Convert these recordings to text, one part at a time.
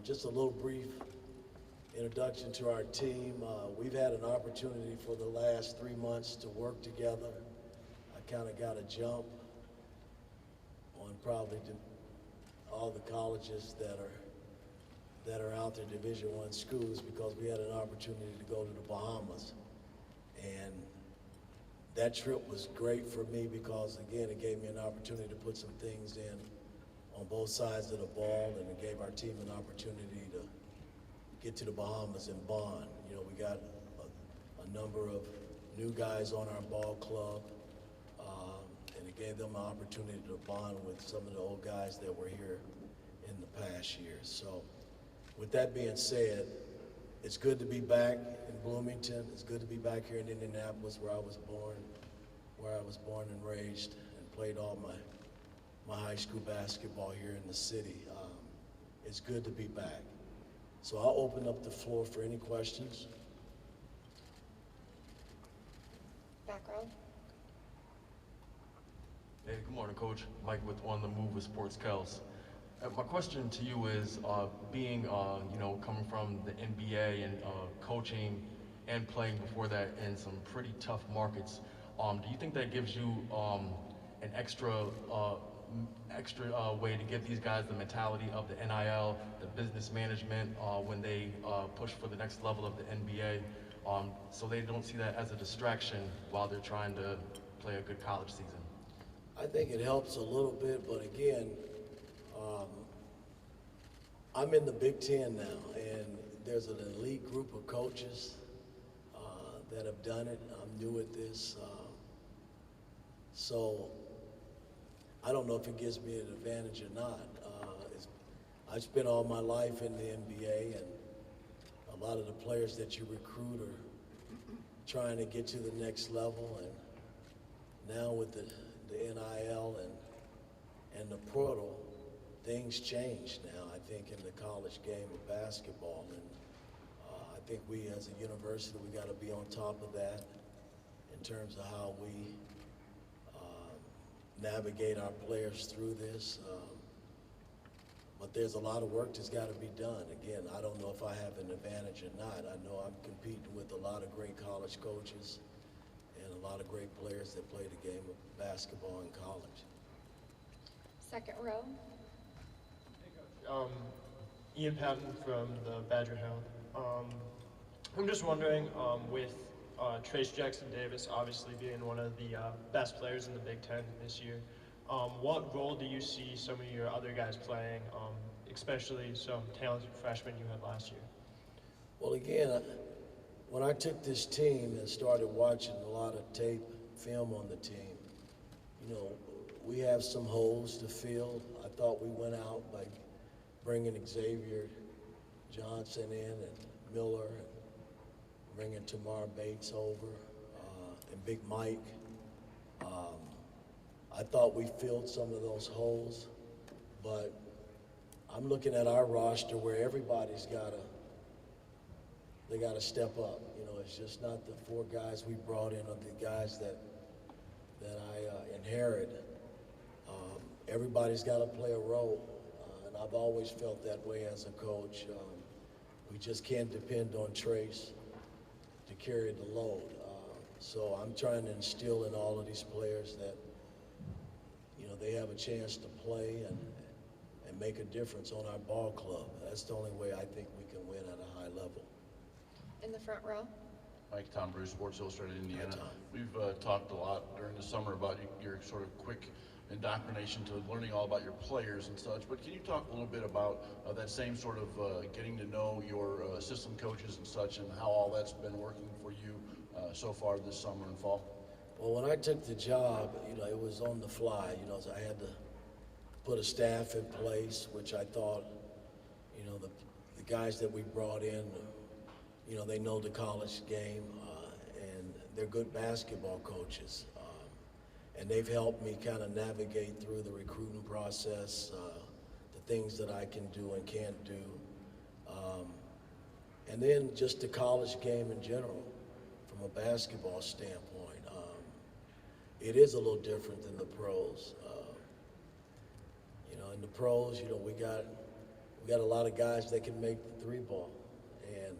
Just a little brief introduction to our team. We've had an opportunity for the last 3 months to work together. I kind of got a jump on probably all the colleges that are out there, Division I schools, because we had an opportunity to go to the Bahamas. And that trip was great for me because, again, it gave me an opportunity to put some things in on both sides of the ball, and it gave our team an opportunity to get to the Bahamas and bond. You know, we got a number of new guys on our ball club, and it gave them an opportunity to bond with some of the old guys that were here in the past years. So with that being said, it's good to be back in Bloomington. It's good to be back here in Indianapolis, where I was born and raised, and played all my high school basketball here in the city. It's good to be back. So I'll open up the floor for any questions. Back row. Hey, good morning, Coach. Mike with On the Move with Sports Kels. My question to you is, being, coming from the NBA and coaching and playing before that in some pretty tough markets, do you think that gives you an extra way to give these guys the mentality of the NIL, the business management, when they push for the next level of the NBA, so they don't see that as a distraction while they're trying to play a good college season? I think it helps a little bit, but again, I'm in the Big Ten now, and there's an elite group of coaches that have done it. I'm new at this, so I don't know if it gives me an advantage or not. I spent all my life in the NBA, and a lot of the players that you recruit are trying to get to the next level, and now with the NIL and the portal, things change now, I think, in the college game of basketball. And I think we as a university, we got to be on top of that in terms of how we navigate our players through this. But there's a lot of work that's got to be done. Again, I don't know if I have an advantage or not. I know I'm competing with a lot of great college coaches and a lot of great players that play the game of basketball in college. Second row. Ian Patton from the Badger Herald. I'm just wondering, with Trace Jackson Davis obviously being one of the best players in the Big Ten this year, what role do you see some of your other guys playing, especially some talented freshmen you had last year? Well, again, when I took this team and started watching a lot of tape, film on the team, you know, we have some holes to fill. I thought we went out by bringing Xavier Johnson in and Miller, and bringing Tamar Bates over, and Big Mike. I thought we filled some of those holes, but I'm looking at our roster where everybody's they gotta step up. You know, it's just not the 4 guys we brought in or the guys that I inherited. Everybody's gotta play a role, and I've always felt that way as a coach. We just can't depend on Trace to carry the load. So I'm trying to instill in all of these players that, you know, they have a chance to play and make a difference on our ball club. That's the only way I think we can win at a high level. In the front row. Mike, Tom Bruce, Sports Illustrated Indiana. Hi, Tom. We've talked a lot during the summer about your sort of quick indoctrination to learning all about your players and such, but can you talk a little bit about that same sort of getting to know your assistant coaches and such, and how all that's been working for you so far this summer and fall? Well, when I took the job, you know, it was on the fly. You know, so I had to put a staff in place, which I thought, you know, the guys that we brought in, you know, they know the college game, and they're good basketball coaches. And they've helped me kind of navigate through the recruiting process, the things that I can do and can't do. And then just the college game in general, from a basketball standpoint. It is a little different than the pros. You know, in the pros, you know, we we got a lot of guys that can make the three ball. And,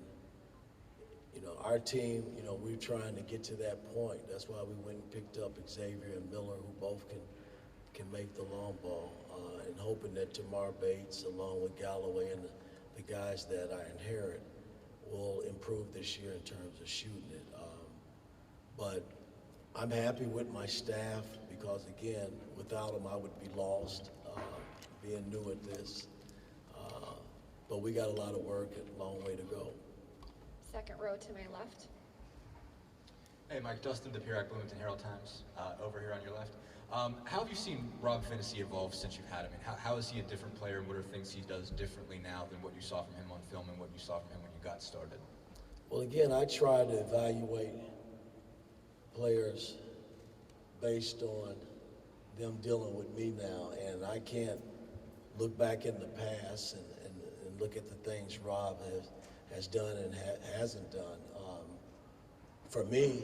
you know, our team, you know, we're trying to get to that point. That's why we went and picked up Xavier and Miller, who both can make the long ball, and hoping that Tamar Bates, along with Galloway and the guys that I inherit, will improve this year in terms of shooting it. But I'm happy with my staff because, again, without them I would be lost, being new at this. But we got a lot of work and a long way to go. Second row to my left. Hey, Mike, Dustin DePierac, Bloomington Herald-Times, over here on your left. How have you seen Rob Finney evolve since you've had him? And how is he a different player, and what are things he does differently now than what you saw from him on film and what you saw from him when you got started? Well, again, I try to evaluate players based on them dealing with me now, and I can't look back in the past and look at the things Rob has done and hasn't done. For me,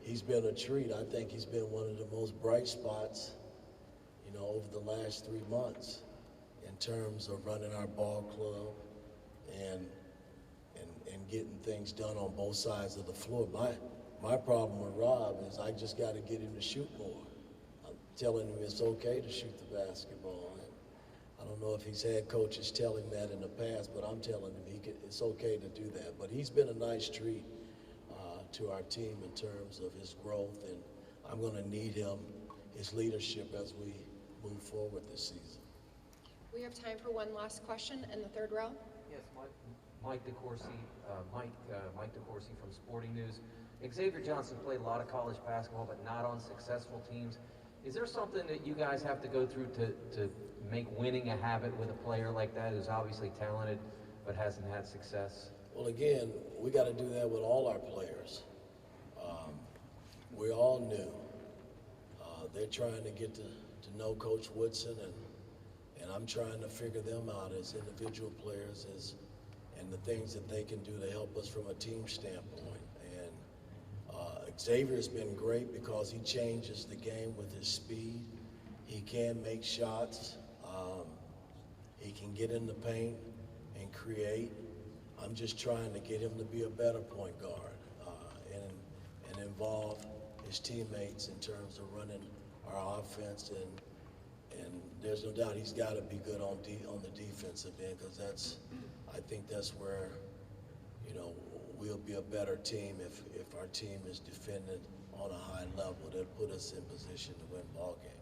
he's been a treat. I think he's been one of the most bright spots, you know, over the last 3 months in terms of running our ball club and getting things done on both sides of the floor. My problem with Rob is I just got to get him to shoot more. I'm telling him it's okay to shoot the basketball. And I don't know if he's had coaches tell him that in the past, but I'm telling him it's okay to do that. But he's been a nice treat to our team in terms of his growth, and I'm going to need his leadership as we move forward this season. We have time for one last question in the third row. Yes, Mike DeCourcy, Mike DeCourcy from Sporting News. Xavier Johnson played a lot of college basketball, but not on successful teams. Is there something that you guys have to go through to make winning a habit with a player like that who's obviously talented but hasn't had success? Well, again, we got to do that with all our players. We're all new. They're trying to get to know Coach Woodson, and I'm trying to figure them out as individual players and the things that they can do to help us from a team standpoint. And Xavier's been great because he changes the game with his speed. He can make shots. He can get in the paint and create. I'm just trying to get him to be a better point guard and involve his teammates in terms of running our offense. And there's no doubt he's got to be good on the defensive end, because I think that's where, you know, we'll be a better team if our team is defended on a high level. That'll put us in position to win ball games.